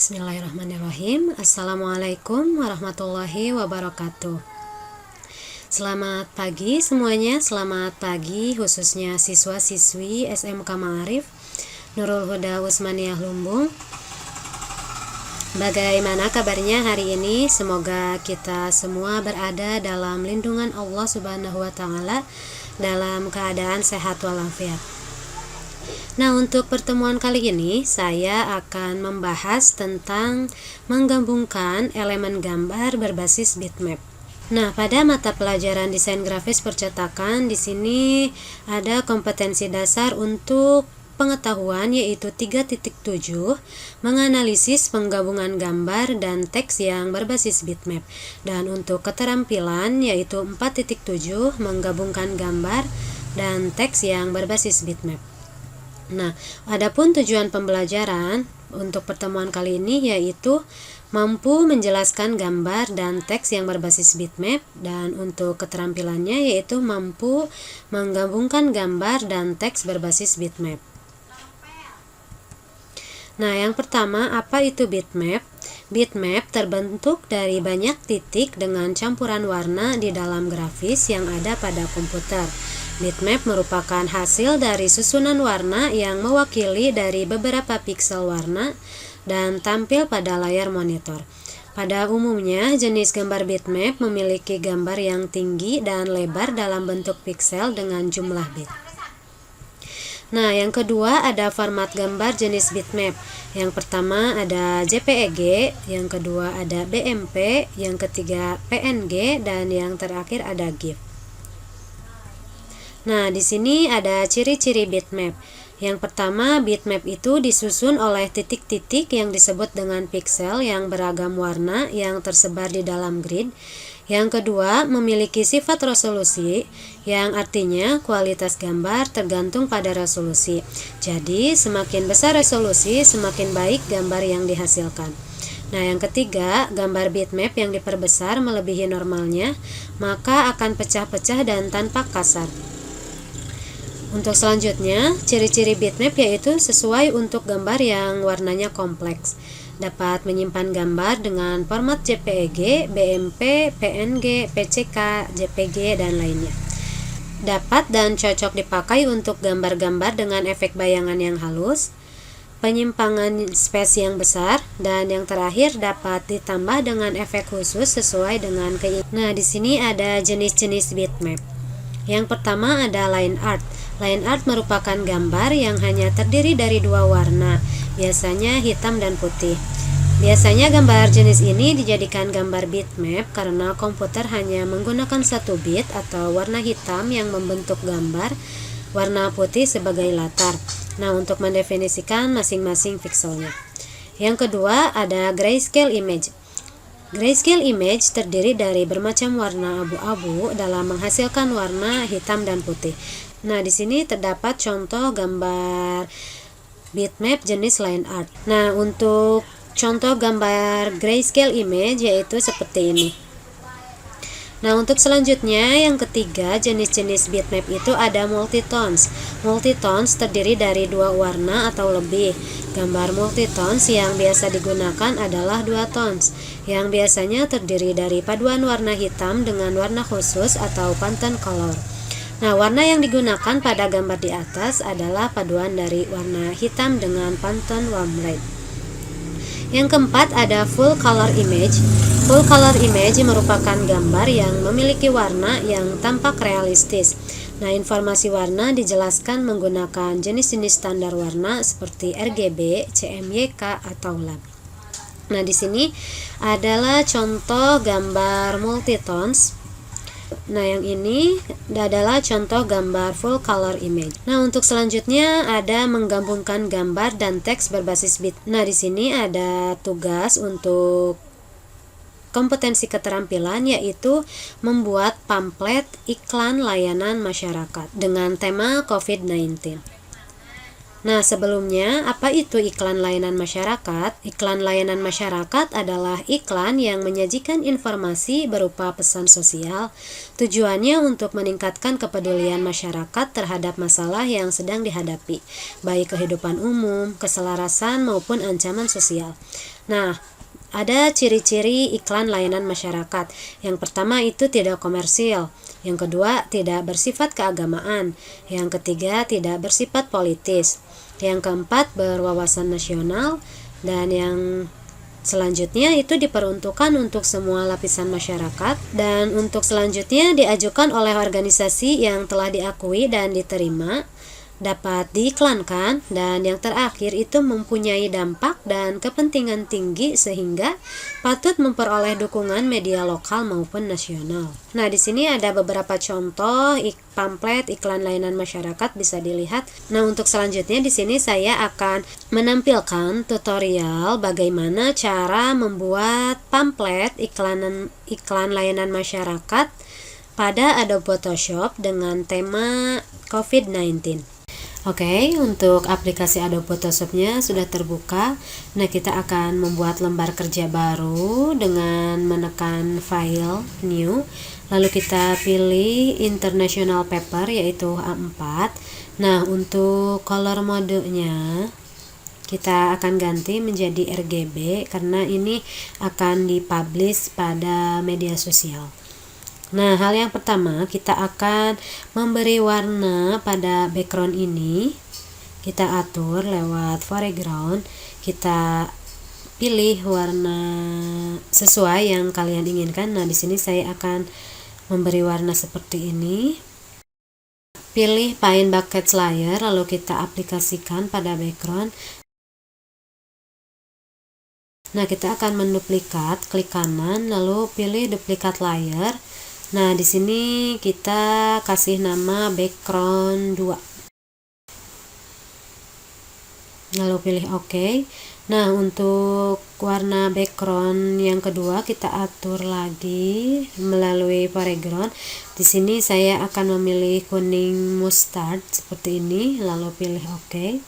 Bismillahirrahmanirrahim. Assalamualaikum warahmatullahi wabarakatuh. Selamat pagi semuanya, selamat pagi khususnya siswa-siswi SMK Ma'arif Nurul Huda Usmaniyah Lumbung. Bagaimana kabarnya hari ini? Semoga kita semua berada dalam lindungan Allah Subhanahu wa Ta'ala, dalam keadaan sehat walafiat. Nah, untuk pertemuan kali ini saya akan membahas tentang menggabungkan elemen gambar berbasis bitmap. Nah, pada mata pelajaran desain grafis percetakan di sini ada kompetensi dasar untuk pengetahuan yaitu 3.7, menganalisis penggabungan gambar dan teks yang berbasis bitmap. Dan untuk keterampilan yaitu 4.7, menggabungkan gambar dan teks yang berbasis bitmap. Nah, adapun tujuan pembelajaran untuk pertemuan kali ini yaitu mampu menjelaskan gambar dan teks yang berbasis bitmap, dan untuk keterampilannya yaitu mampu menggabungkan gambar dan teks berbasis bitmap. Nah, yang pertama, apa itu bitmap? Bitmap terbentuk dari banyak titik dengan campuran warna di dalam grafis yang ada pada komputer. Bitmap merupakan hasil dari susunan warna yang mewakili dari beberapa piksel warna dan tampil pada layar monitor. Pada umumnya, jenis gambar bitmap memiliki gambar yang tinggi dan lebar dalam bentuk piksel dengan jumlah bit. Nah, yang kedua ada format gambar jenis bitmap. Yang pertama ada JPEG, yang kedua ada BMP, yang ketiga PNG, dan yang terakhir ada GIF. Nah, di sini ada ciri-ciri bitmap. Yang pertama, bitmap itu disusun oleh titik-titik yang disebut dengan piksel yang beragam warna yang tersebar di dalam grid. Yang kedua, memiliki sifat resolusi, yang artinya kualitas gambar tergantung pada resolusi. Jadi, semakin besar resolusi, semakin baik gambar yang dihasilkan. Nah, yang ketiga, gambar bitmap yang diperbesar melebihi normalnya, maka akan pecah-pecah dan tanpa kasar. Untuk selanjutnya, ciri-ciri bitmap yaitu sesuai untuk gambar yang warnanya kompleks. Dapat menyimpan gambar dengan format JPEG, BMP, PNG, PCK, JPG, dan lainnya. Dapat dan cocok dipakai untuk gambar-gambar dengan efek bayangan yang halus, penyimpangan space yang besar, dan yang terakhir dapat ditambah dengan efek khusus sesuai dengan keinginan. Nah, di sini ada jenis-jenis bitmap. Yang pertama ada line art. Line art merupakan gambar yang hanya terdiri dari dua warna, biasanya hitam dan putih. Biasanya gambar jenis ini dijadikan gambar bitmap karena komputer hanya menggunakan satu bit atau warna hitam yang membentuk gambar, warna putih sebagai latar. Nah, untuk mendefinisikan masing-masing pixelnya. Yang kedua ada grayscale image. Grayscale image terdiri dari bermacam warna abu-abu dalam menghasilkan warna hitam dan putih. Nah, di sini terdapat contoh gambar bitmap jenis line art. Nah, untuk contoh gambar grayscale image yaitu seperti ini. Nah, untuk selanjutnya yang ketiga jenis-jenis bitmap itu ada multitones. Multitones terdiri dari dua warna atau lebih. Gambar multitones yang biasa digunakan adalah dua tones, yang biasanya terdiri dari paduan warna hitam dengan warna khusus atau Pantone color. Nah, warna yang digunakan pada gambar di atas adalah paduan dari warna hitam dengan Pantone warm red. Yang keempat ada full color image. Full color image merupakan gambar yang memiliki warna yang tampak realistis. Nah, informasi warna dijelaskan menggunakan jenis-jenis standar warna seperti RGB, CMYK, atau LAB. Nah, di sini adalah contoh gambar multitones. Nah, yang ini adalah contoh gambar full color image. Nah, untuk selanjutnya ada menggabungkan gambar dan teks berbasis bit. Nah, di sini ada tugas untuk kompetensi keterampilan yaitu membuat pamflet iklan layanan masyarakat dengan tema COVID-19. Nah, sebelumnya, apa itu iklan layanan masyarakat? Iklan layanan masyarakat adalah iklan yang menyajikan informasi berupa pesan sosial. Tujuannya untuk meningkatkan kepedulian masyarakat terhadap masalah yang sedang dihadapi, baik kehidupan umum, keselarasan, maupun ancaman sosial. Nah, ada ciri-ciri iklan layanan masyarakat. Yang pertama itu tidak komersil. Yang kedua, tidak bersifat keagamaan. Yang ketiga, tidak bersifat politis. Yang keempat, berwawasan nasional. Dan yang selanjutnya itu diperuntukkan untuk semua lapisan masyarakat. Dan untuk selanjutnya diajukan oleh organisasi yang telah diakui dan diterima, dapat diiklankan, dan yang terakhir itu mempunyai dampak dan kepentingan tinggi sehingga patut memperoleh dukungan media lokal maupun nasional. Nah, di sini ada beberapa contoh pamflet iklan layanan masyarakat bisa dilihat. Nah, untuk selanjutnya di sini saya akan menampilkan tutorial bagaimana cara membuat pamflet iklan layanan masyarakat pada Adobe Photoshop dengan tema COVID-19. Oke, untuk aplikasi Adobe Photoshop-nya sudah terbuka. Nah, kita akan membuat lembar kerja baru dengan menekan File, New. Lalu kita pilih International Paper yaitu A4. Nah, untuk color modenya kita akan ganti menjadi RGB karena ini akan dipublish pada media sosial. Nah, hal yang pertama kita akan memberi warna pada background ini. Kita atur lewat foreground. Kita pilih warna sesuai yang kalian inginkan. Nah, di sini saya akan memberi warna seperti ini. Pilih Paint Bucket Layer lalu kita aplikasikan pada background. Nah, kita akan menduplikat, klik kanan lalu pilih duplikat layer. Nah, di sini kita kasih nama background 2. Lalu pilih OK. Nah, untuk warna background yang kedua kita atur lagi melalui foreground. Di sini saya akan memilih kuning mustard seperti ini, lalu pilih OK.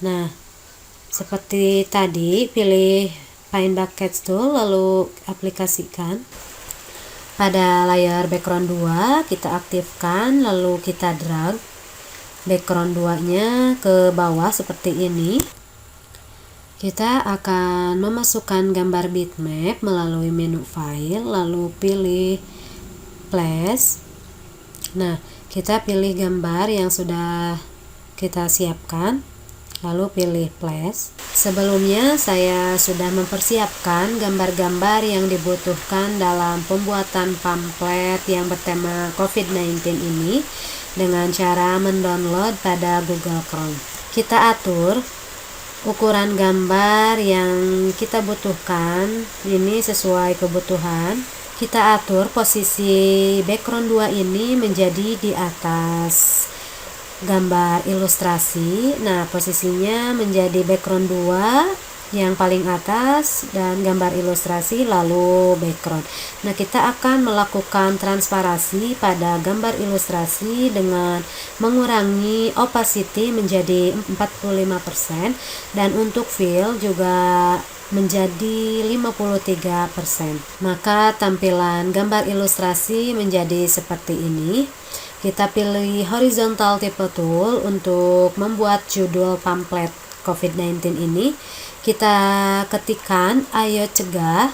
Nah, seperti tadi, pilih Paint Bucket Tool lalu aplikasikan. Pada layar background 2 kita aktifkan lalu kita drag background 2-nya ke bawah seperti ini. Kita akan memasukkan gambar bitmap melalui menu file lalu pilih place. Nah, kita pilih gambar yang sudah kita siapkan lalu pilih place. Sebelumnya saya sudah mempersiapkan gambar-gambar yang dibutuhkan dalam pembuatan pamflet yang bertema COVID-19 ini dengan cara mendownload pada Google Chrome. Kita atur ukuran gambar yang kita butuhkan ini sesuai kebutuhan. Kita atur posisi background 2 ini menjadi di atas gambar ilustrasi. Nah, posisinya menjadi background 2 yang paling atas dan gambar ilustrasi lalu background. Nah, kita akan melakukan transparasi pada gambar ilustrasi dengan mengurangi opacity menjadi 45% dan untuk fill juga menjadi 53%. Maka tampilan gambar ilustrasi menjadi seperti ini. Kita pilih horizontal type tool untuk membuat judul pamflet COVID-19 ini. Kita ketikkan ayo cegah.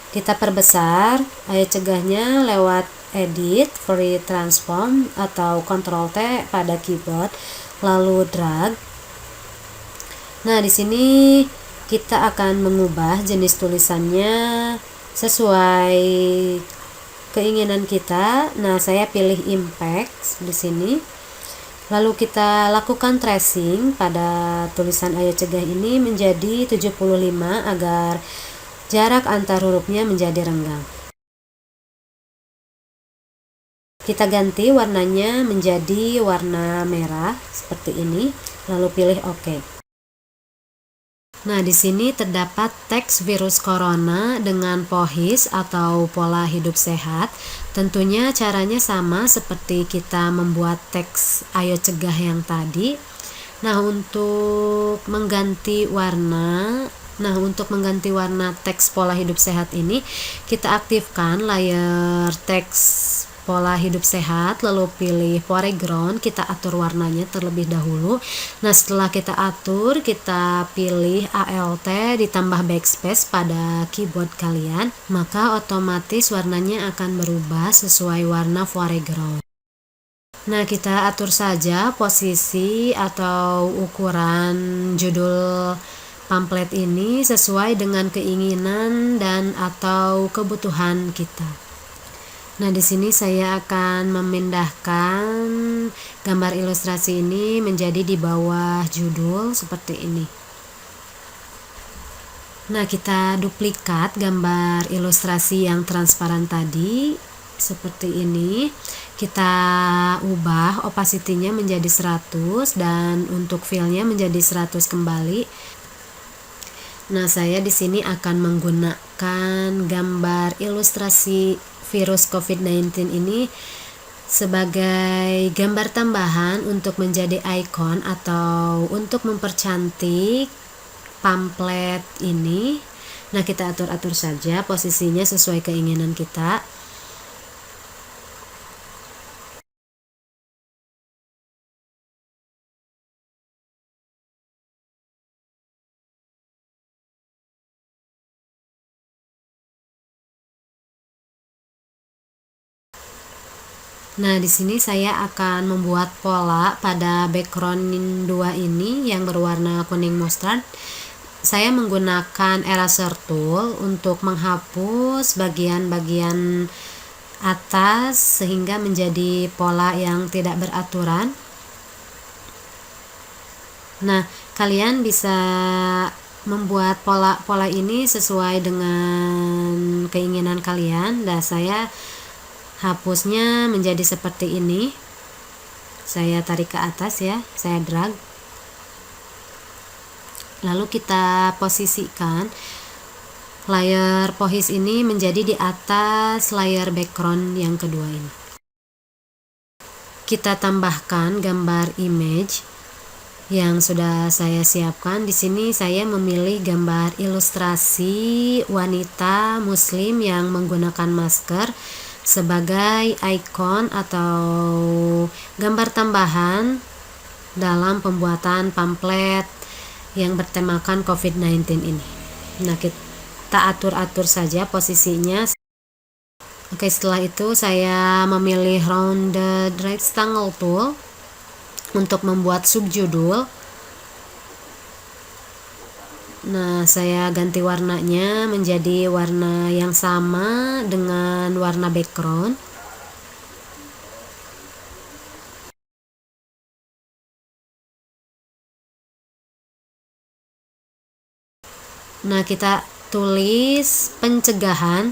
Kita perbesar ayo cegahnya lewat edit, free transform atau Ctrl T pada keyboard, lalu drag. Nah, di sini kita akan mengubah jenis tulisannya sesuai keinginan kita. Nah, saya pilih impact di sini. Lalu kita lakukan tracing pada tulisan ayo cegah ini menjadi 75 agar jarak antar hurufnya menjadi renggang. Kita ganti warnanya menjadi warna merah seperti ini, lalu pilih OK. Nah, di sini terdapat teks virus corona dengan POHIS atau pola hidup sehat. Tentunya caranya sama seperti kita membuat teks ayo cegah yang tadi. Nah, untuk mengganti warna teks pola hidup sehat ini, kita aktifkan layer teks pola hidup sehat, lalu pilih foreground, kita atur warnanya terlebih dahulu. Nah, setelah kita atur, kita pilih Alt ditambah backspace pada keyboard kalian, maka otomatis warnanya akan berubah sesuai warna foreground. Nah, kita atur saja posisi atau ukuran judul pamflet ini sesuai dengan keinginan dan atau kebutuhan kita. Nah, di sini saya akan memindahkan gambar ilustrasi ini menjadi di bawah judul seperti ini. Nah, kita duplikat gambar ilustrasi yang transparan tadi seperti ini. Kita ubah opacity-nya menjadi 100 dan untuk fill-nya menjadi 100 kembali. Nah, saya di sini akan menggunakan gambar ilustrasi virus COVID-19 ini sebagai gambar tambahan untuk menjadi ikon atau untuk mempercantik pamflet ini. Nah, kita atur-atur saja posisinya sesuai keinginan kita. Nah, di sini saya akan membuat pola pada background 2 ini yang berwarna kuning mustard. Saya menggunakan eraser tool untuk menghapus bagian-bagian atas sehingga menjadi pola yang tidak beraturan. Nah, kalian bisa membuat pola-pola ini sesuai dengan keinginan kalian. Dan saya hapusnya menjadi seperti ini. Saya tarik ke atas ya, saya drag. Lalu kita posisikan layer pohis ini menjadi di atas layer background yang kedua ini. Kita tambahkan gambar image yang sudah saya siapkan. Di sini saya memilih gambar ilustrasi wanita muslim yang menggunakan masker sebagai ikon atau gambar tambahan dalam pembuatan pamflet yang bertemakan COVID-19 ini. Nah, kita atur-atur saja posisinya. Oke, setelah itu saya memilih rounded rectangle tool untuk membuat subjudul. Nah, saya ganti warnanya menjadi warna yang sama dengan warna background. Nah, kita tulis pencegahan.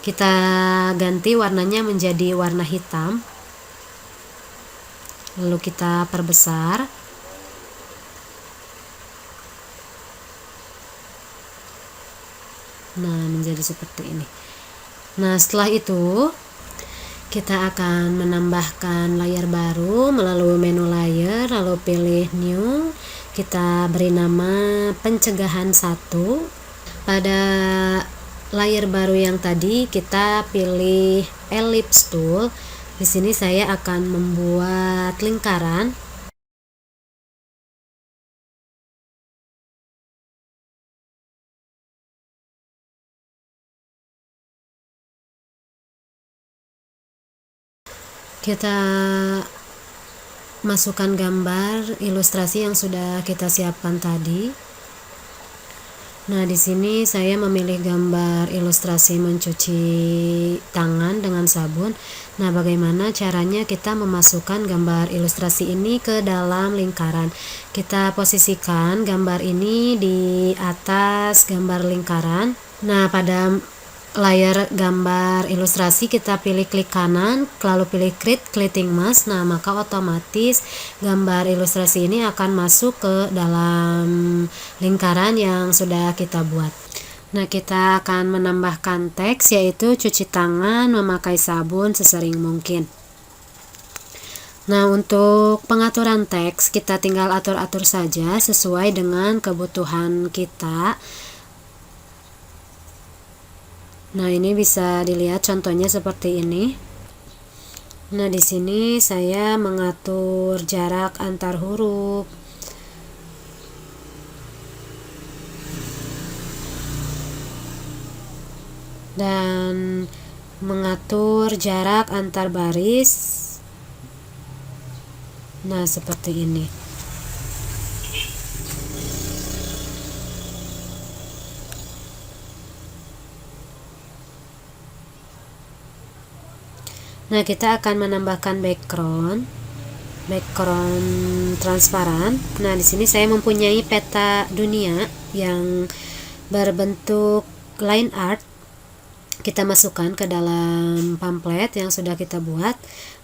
Kita ganti warnanya menjadi warna hitam. Lalu kita perbesar. Nah, menjadi seperti ini. Nah, setelah itu kita akan menambahkan layer baru melalui menu layer, lalu pilih new. Kita beri nama pencegahan 1. Pada layer baru yang tadi kita pilih ellipse tool. Di sini saya akan membuat lingkaran. Kita masukkan gambar ilustrasi yang sudah kita siapkan tadi. Nah, di sini saya memilih gambar ilustrasi mencuci tangan dengan sabun. Nah, bagaimana caranya kita memasukkan gambar ilustrasi ini ke dalam lingkaran? Kita posisikan gambar ini di atas gambar lingkaran. Nah, pada layar gambar ilustrasi kita pilih klik kanan, lalu pilih create clipping mask. Nah, maka otomatis gambar ilustrasi ini akan masuk ke dalam lingkaran yang sudah kita buat. Nah, kita akan menambahkan teks yaitu cuci tangan memakai sabun sesering mungkin. Nah, untuk pengaturan teks kita tinggal atur-atur saja sesuai dengan kebutuhan kita. Nah, ini bisa dilihat contohnya seperti ini. Nah, di sini saya mengatur jarak antar huruf. Dan mengatur jarak antar baris. Nah, seperti ini. Nah, kita akan menambahkan background transparan. Nah, di sini saya mempunyai peta dunia yang berbentuk line art. Kita masukkan ke dalam pamflet yang sudah kita buat.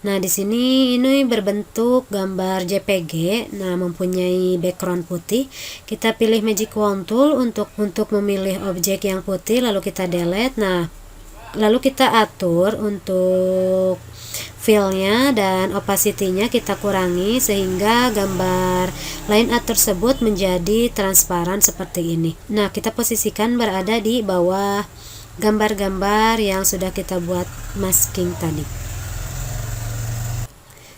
Nah, di sini ini berbentuk gambar JPG. Nah, mempunyai background putih. Kita pilih Magic Wand Tool untuk memilih objek yang putih, lalu kita delete. Nah, lalu kita atur untuk fill-nya dan opacity-nya kita kurangi sehingga gambar line art tersebut menjadi transparan seperti ini. Nah, kita posisikan berada di bawah gambar-gambar yang sudah kita buat masking tadi.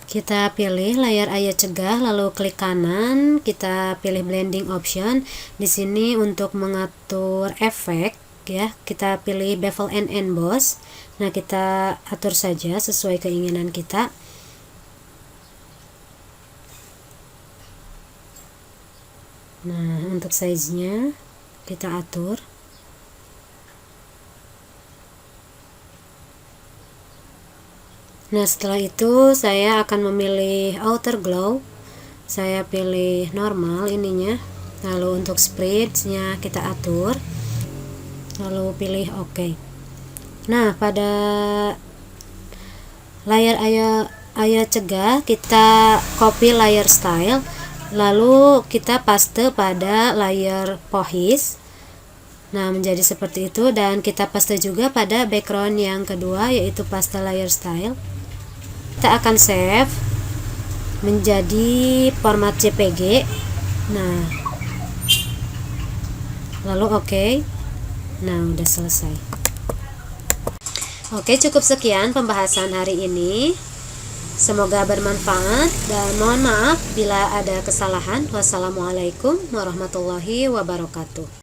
Kita pilih layar ayat cegah, lalu klik kanan, kita pilih blending option. Di sini untuk mengatur efek ya, kita pilih bevel and emboss. Nah, kita atur saja sesuai keinginan kita. Nah, untuk size-nya kita atur. Nah, setelah itu saya akan memilih outer glow. Saya pilih normal ininya. Lalu untuk spreads-nya kita atur. Lalu pilih OK. Nah, pada layar ayat cegah kita copy layer style, lalu kita paste pada layer pohis. Nah, menjadi seperti itu, dan kita paste juga pada background yang kedua, yaitu paste layer style. Kita akan save menjadi format JPG. Nah, lalu OK. Nah, udah selesai. Oke, cukup sekian pembahasan hari ini. Semoga bermanfaat dan mohon maaf bila ada kesalahan. Wassalamualaikum warahmatullahi wabarakatuh.